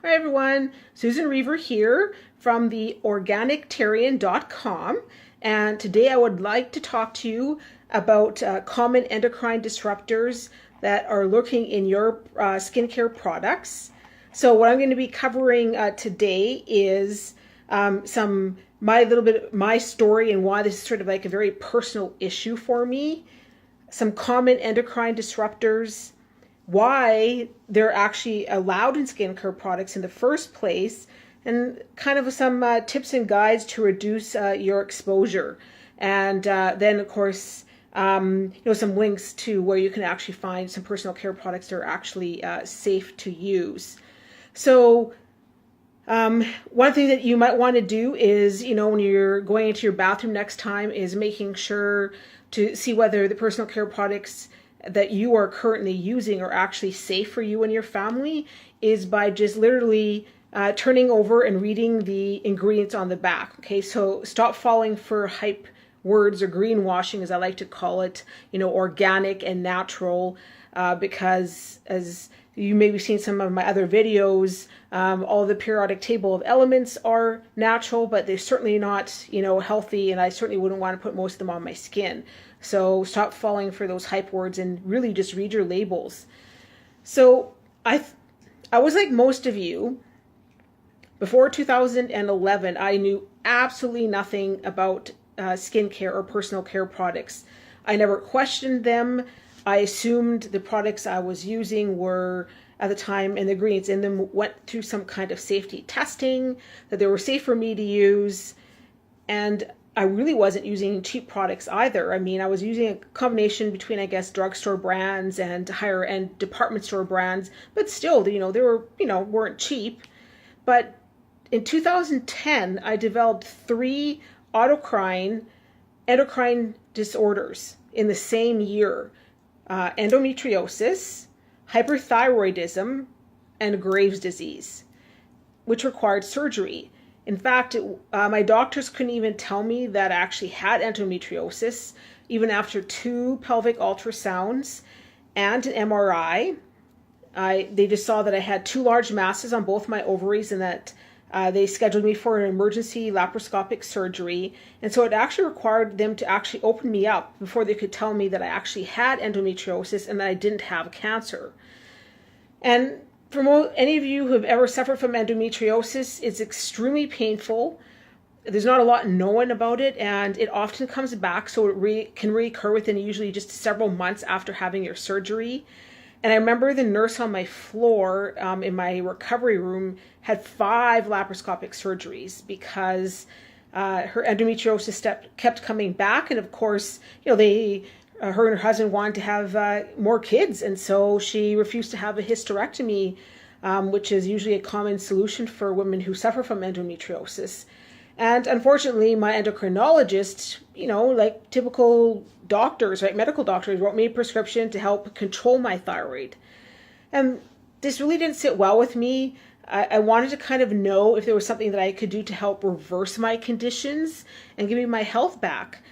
Hi everyone, Susan Reaver here from the organictarian.com, and today I would like to talk to you about common endocrine disruptors that are lurking in your skincare products. So what I'm going to be covering today is my story and why this is sort of like a very personal issue for me, some common endocrine disruptors, why they're actually allowed in skincare products in the first place, and kind of some tips and guides to reduce your exposure. And then, of course, some links to where you can actually find some personal care products that are actually safe to use. So one thing that you might want to do is, when you're going into your bathroom next time, is making sure to see whether the personal care products that you are currently using are actually safe for you and your family, is by just literally turning over and reading the ingredients on the back. Okay, so stop falling for hype words or greenwashing, as I like to call it, organic and natural, because as you may be seeing some of my other videos, all of the periodic table of elements are natural, but they're certainly not, healthy, and I certainly wouldn't want to put most of them on my skin. So stop falling for those hype words and really just read your labels. So I was like most of you. Before 2011, I knew absolutely nothing about skincare or personal care products. I never questioned them. I assumed the products I was using were, at the time, and the ingredients in them went through some kind of safety testing, that they were safe for me to use. And I really wasn't using cheap products either. I mean, I was using a combination between, I guess, drugstore brands and higher end department store brands, but still, they were, weren't cheap. But in 2010, I developed 3 endocrine disorders in the same year: endometriosis, hyperthyroidism, and Graves' disease, which required surgery. In fact, my doctors couldn't even tell me that I actually had endometriosis, even after 2 pelvic ultrasounds and an MRI. They just saw that I had 2 large masses on both my ovaries, and that they scheduled me for an emergency laparoscopic surgery. And so it actually required them to actually open me up before they could tell me that I actually had endometriosis and that I didn't have cancer. And for any of you who have ever suffered from endometriosis, it's extremely painful. There's not a lot known about it, and it often comes back, so it can reoccur within usually just several months after having your surgery. And I remember the nurse on my floor in my recovery room had 5 laparoscopic surgeries because her endometriosis kept coming back. And of course, her and her husband wanted to have more kids, and so she refused to have a hysterectomy, which is usually a common solution for women who suffer from endometriosis. And unfortunately, my endocrinologist, like typical doctors, right, medical doctors, wrote me a prescription to help control my thyroid. And this really didn't sit well with me. I wanted to kind of know if there was something that I could do to help reverse my conditions and give me my health back.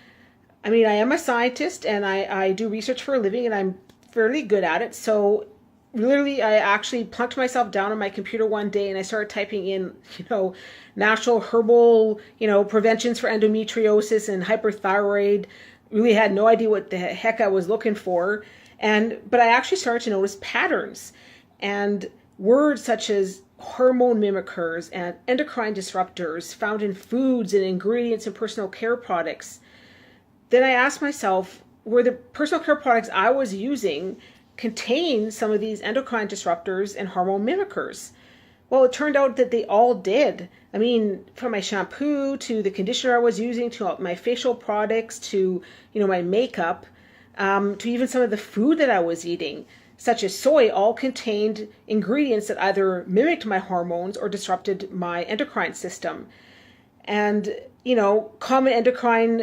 I mean, I am a scientist and I do research for a living, and I'm fairly good at it. So literally, I actually plunked myself down on my computer one day and I started typing in, natural herbal, preventions for endometriosis and hyperthyroid. Really had no idea what the heck I was looking for. But I actually started to notice patterns, and words such as hormone mimickers and endocrine disruptors found in foods and ingredients in personal care products. Then I asked myself, were the personal care products I was using contain some of these endocrine disruptors and hormone mimickers? Well, it turned out that they all did. I mean, from my shampoo to the conditioner I was using to my facial products to, my makeup, to even some of the food that I was eating, such as soy, all contained ingredients that either mimicked my hormones or disrupted my endocrine system. And common endocrine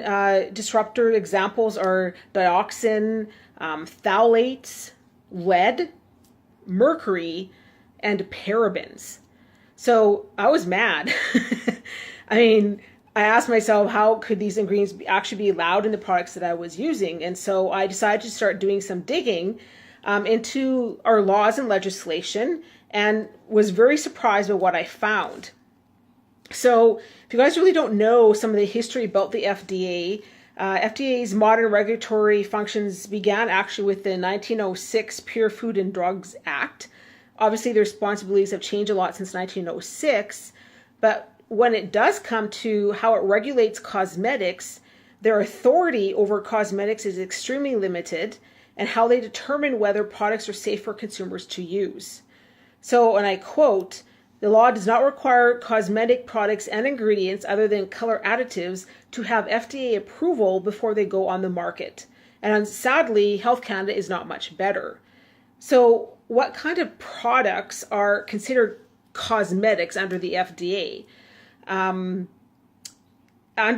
disruptor examples are dioxin, phthalates, lead, mercury, and parabens. So I was mad. I mean, I asked myself, how could these ingredients actually be allowed in the products that I was using? And so I decided to start doing some digging into our laws and legislation and was very surprised by what I found. So if you guys really don't know some of the history about the FDA, FDA's modern regulatory functions began actually with the 1906 Pure Food and Drugs Act. Obviously, the responsibilities have changed a lot since 1906, but when it does come to how it regulates cosmetics, their authority over cosmetics is extremely limited, and how they determine whether products are safe for consumers to use. So, and I quote, "The law does not require cosmetic products and ingredients other than color additives to have FDA approval before they go on the market." And sadly, Health Canada is not much better. So what kind of products are considered cosmetics under the FDA? Under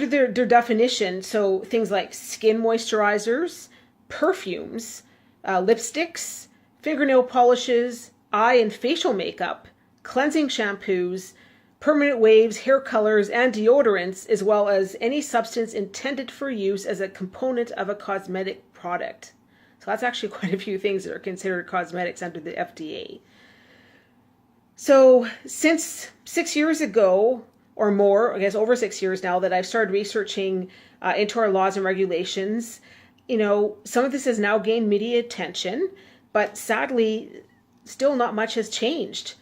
their definition, so things like skin moisturizers, perfumes, lipsticks, fingernail polishes, eye and facial makeup, cleansing shampoos, permanent waves, hair colors, and deodorants, as well as any substance intended for use as a component of a cosmetic product. So that's actually quite a few things that are considered cosmetics under the FDA. So since 6 years ago, or more, I guess over 6 years now, that I've started researching into our laws and regulations, some of this has now gained media attention, but sadly, still not much has changed.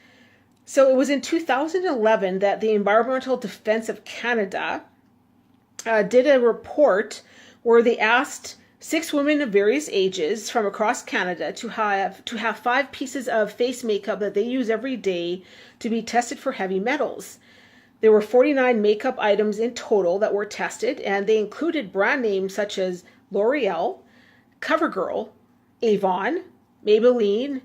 So it was in 2011 that the Environmental Defense of Canada did a report where they asked 6 women of various ages from across Canada to have 5 pieces of face makeup that they use every day to be tested for heavy metals. There were 49 makeup items in total that were tested, and they included brand names such as L'Oreal, CoverGirl, Avon, Maybelline,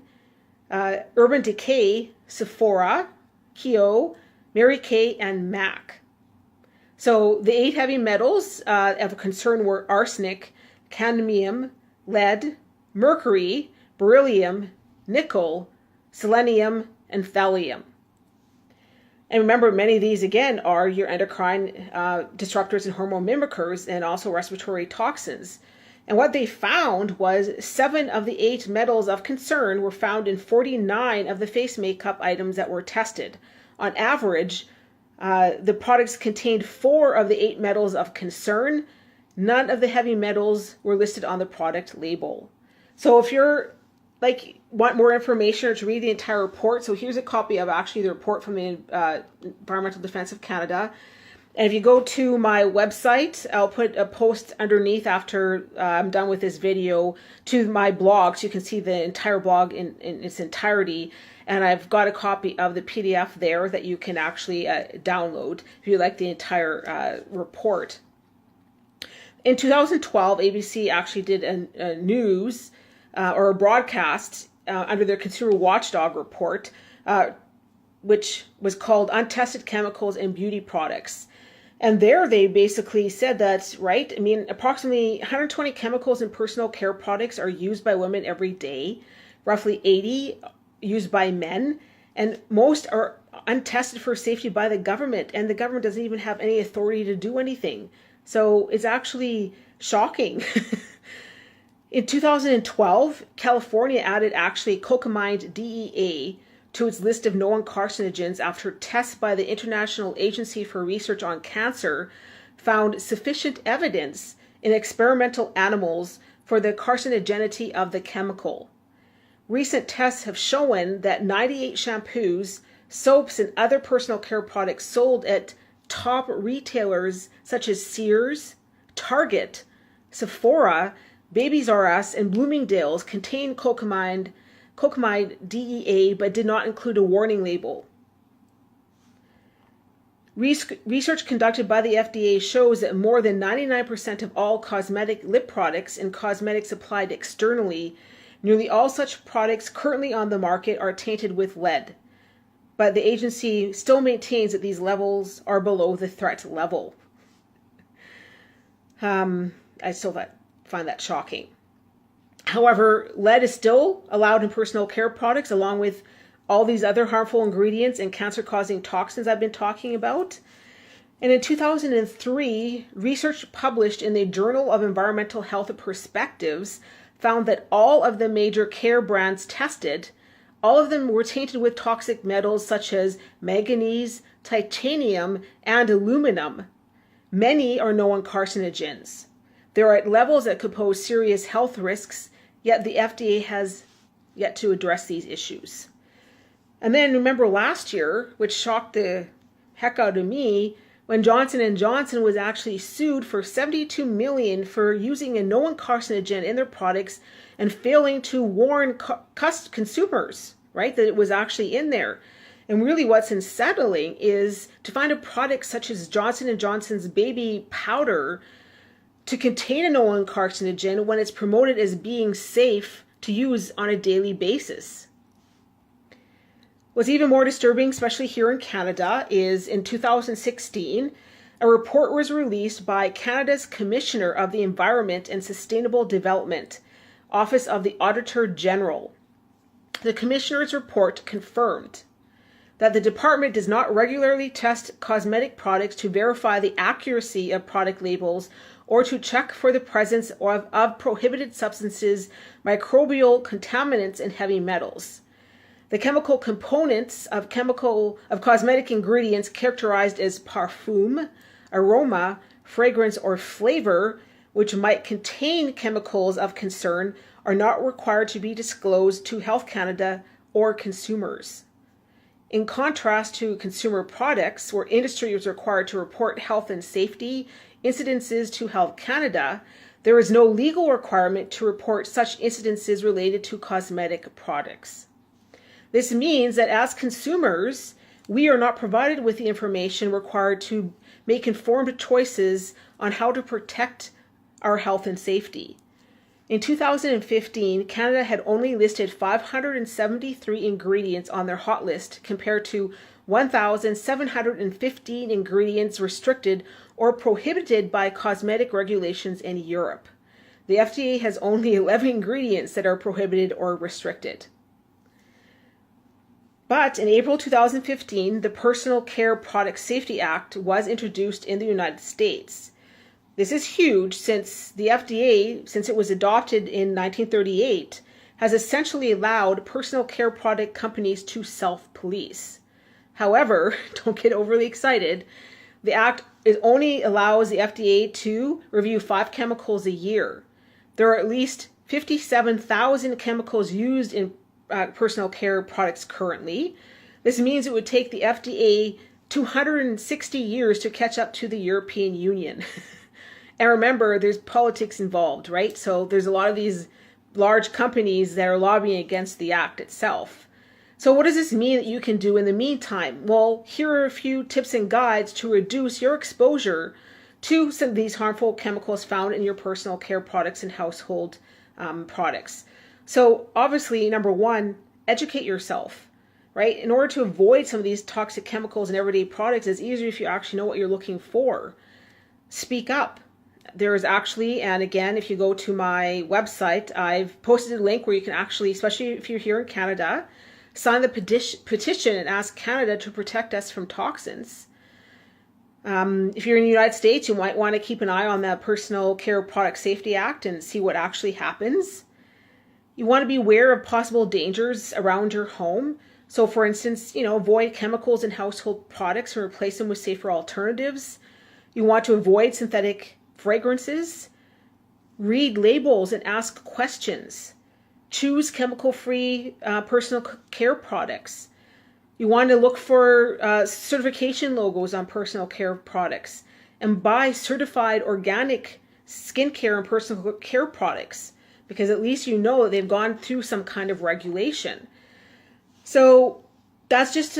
Urban Decay, Sephora, Kiehl's, Mary Kay, and MAC. So the 8 heavy metals of concern were arsenic, cadmium, lead, mercury, beryllium, nickel, selenium, and thallium. And remember, many of these, again, are your endocrine disruptors and hormone mimickers, and also respiratory toxins. And what they found was 7 of the 8 metals of concern were found in 49 of the face makeup items that were tested. On average, the products contained 4 of the 8 metals of concern. None of the heavy metals were listed on the product label. So if you're want more information or to read the entire report, so here's a copy of actually the report from the Environmental Defense of Canada. And if you go to my website, I'll put a post underneath after I'm done with this video to my blog, so you can see the entire blog in its entirety. And I've got a copy of the PDF there that you can actually download if you like the entire report. In 2012, ABC actually did a news or a broadcast under their Consumer Watchdog report, which was called Untested Chemicals in Beauty Products. And there they basically said that, right, approximately 120 chemicals in personal care products are used by women every day, roughly 80 used by men, and most are untested for safety by the government, and the government doesn't even have any authority to do anything. So it's actually shocking. In 2012, California added actually cocamide DEA to its list of known carcinogens after tests by the International Agency for Research on Cancer found sufficient evidence in experimental animals for the carcinogenity of the chemical. Recent tests have shown that 98 shampoos, soaps, and other personal care products sold at top retailers such as Sears, Target, Sephora, Babies R Us, and Bloomingdale's contain cocamide DEA but did not include a warning label. Research conducted by the FDA shows that more than 99% of all cosmetic lip products and cosmetics applied externally, nearly all such products currently on the market are tainted with lead. But the agency still maintains that these levels are below the threat level. I still find that shocking. However, lead is still allowed in personal care products along with all these other harmful ingredients and cancer-causing toxins I've been talking about. And in 2003, research published in the Journal of Environmental Health Perspectives found that all of the major care brands tested, all of them were tainted with toxic metals such as manganese, titanium, and aluminum. Many are known carcinogens. They're at levels that could pose serious health risks, yet the FDA has yet to address these issues. And then remember last year, which shocked the heck out of me, when Johnson & Johnson was actually sued for $72 million for using a known carcinogen in their products and failing to warn consumers, right, that it was actually in there. And really what's unsettling is to find a product such as Johnson & Johnson's baby powder to contain a known carcinogen when it's promoted as being safe to use on a daily basis. What's even more disturbing, especially here in Canada, is in 2016, a report was released by Canada's Commissioner of the Environment and Sustainable Development, Office of the Auditor General. The Commissioner's report confirmed that the department does not regularly test cosmetic products to verify the accuracy of product labels or to check for the presence of prohibited substances, microbial contaminants, and heavy metals. The chemical components of cosmetic ingredients characterized as parfum, aroma, fragrance, or flavor, which might contain chemicals of concern, are not required to be disclosed to Health Canada or consumers. In contrast to consumer products, where industry is required to report health and safety incidences to Health Canada, there is no legal requirement to report such incidences related to cosmetic products. This means that as consumers, we are not provided with the information required to make informed choices on how to protect our health and safety. In 2015, Canada had only listed 573 ingredients on their hot list compared to 1,715 ingredients restricted or prohibited by cosmetic regulations in Europe. The FDA has only 11 ingredients that are prohibited or restricted. But in April 2015, the Personal Care Product Safety Act was introduced in the United States. This is huge since the FDA, since it was adopted in 1938, has essentially allowed personal care product companies to self-police. However, don't get overly excited. The act only allows the FDA to review 5 chemicals a year. There are at least 57,000 chemicals used in personal care products currently. This means it would take the FDA 260 years to catch up to the European Union. And remember, there's politics involved, right? So there's a lot of these large companies that are lobbying against the act itself. So what does this mean that you can do in the meantime? Well, here are a few tips and guides to reduce your exposure to some of these harmful chemicals found in your personal care products and household products. So obviously, number one, educate yourself, right? In order to avoid some of these toxic chemicals in everyday products, it's easier if you actually know what you're looking for. Speak up. There is actually, and again, if you go to my website, I've posted a link where you can actually, especially if you're here in Canada, sign the petition and ask Canada to protect us from toxins. If you're in the United States, you might want to keep an eye on the Personal Care Product Safety Act and see what actually happens. You want to be aware of possible dangers around your home. So for instance, avoid chemicals in household products and replace them with safer alternatives. You want to avoid synthetic fragrances. Read labels and ask questions. Choose chemical-free personal care products. You want to look for certification logos on personal care products and buy certified organic skincare and personal care products, because at least you know that they've gone through some kind of regulation. So that's just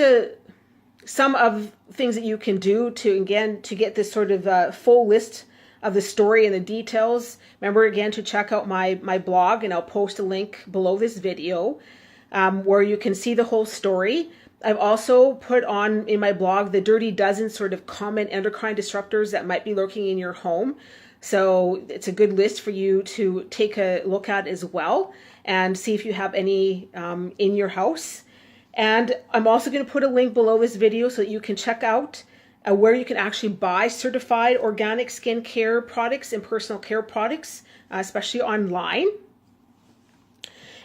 some of things that you can do to get this sort of full list of the story and the details. Remember again to check out my blog, and I'll post a link below this video where you can see the whole story. I've also put on in my blog the dirty dozen sort of common endocrine disruptors that might be lurking in your home. So it's a good list for you to take a look at as well and see if you have any in your house. And I'm also going to put a link below this video so that you can check out where you can actually buy certified organic skincare products and personal care products, especially online.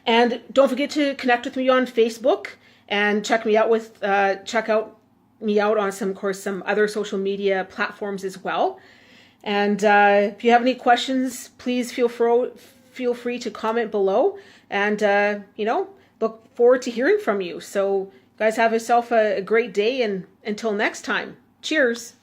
And don't forget to connect with me on Facebook and check out me out on some other social media platforms as well. And if you have any questions, please feel free to comment below. And look forward to hearing from you. So guys, have yourself a great day, and until next time, cheers.